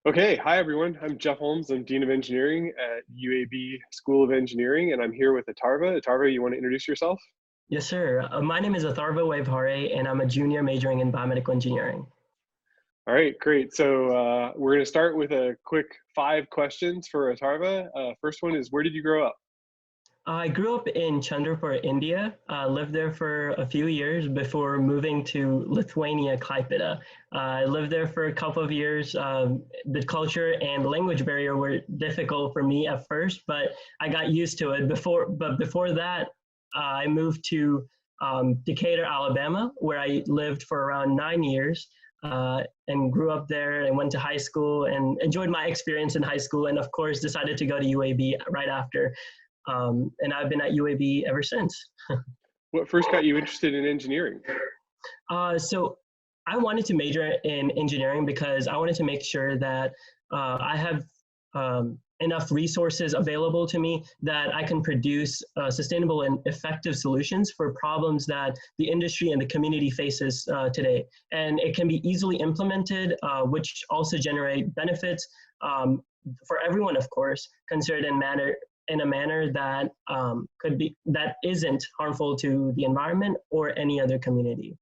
Okay, hi everyone. I'm Jeff Holmes. I'm Dean of Engineering at UAB School of Engineering, and I'm here with Atharva. Atharva, you want to introduce yourself? Yes, sir. My name is Atharva Vyawahare, and I'm a junior majoring in biomedical engineering. All right, great. So we're going to start with a quick 5 questions for Atharva. First one is, where did you grow up? I grew up in Chandrapur, India. Lived there for a few years before moving to Lithuania, Klaipėda. I lived there for a couple of years. The culture and language barrier were difficult for me at first, but I got used to it. Before that, I moved to Decatur, Alabama, where I lived for around 9 years. And grew up there and went to high school and enjoyed my experience in high school, and of course decided to go to UAB right after. And I've been at UAB ever since. What first got you interested in engineering? So I wanted to major in engineering because I wanted to make sure that I have enough resources available to me that I can produce sustainable and effective solutions for problems that the industry and the community faces today. And it can be easily implemented, which also generate benefits for everyone, of course, considered in a manner that that isn't harmful to the environment or any other community.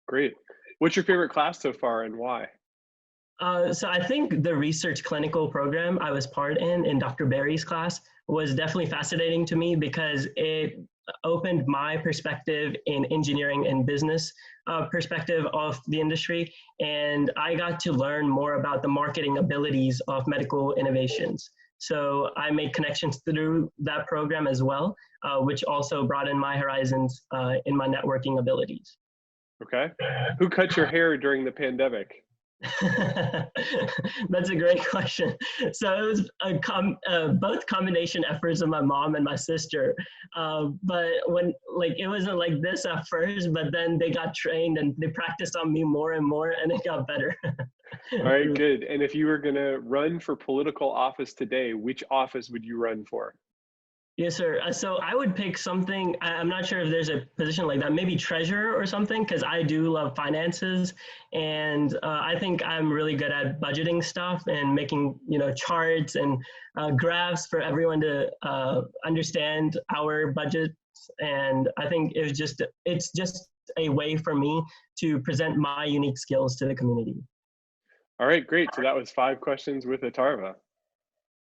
Great. What's your favorite class so far and why? So I think the research clinical program I was part in Dr. Barry's class, was definitely fascinating to me because it opened my perspective in engineering and business perspective of the industry. And I got to learn more about the marketing abilities of medical innovations. So I made connections through that program as well, which also broadened my horizons in my networking abilities. Okay. Who cut your hair during the pandemic? That's a great question. So it was both combination efforts of my mom and my sister. But it wasn't like this at first, but then they got trained and they practiced on me more and more, and it got better. All right, good. And if you were going to run for political office today, which office would you run for? Yes, sir. So I would pick something. I'm not sure if there's a position like that, maybe treasurer or something, because I do love finances, and I think I'm really good at budgeting stuff and making charts and graphs for everyone to understand our budgets. And I think it's just a way for me to present my unique skills to the community. All right, great. So that was 5 questions with Atharva.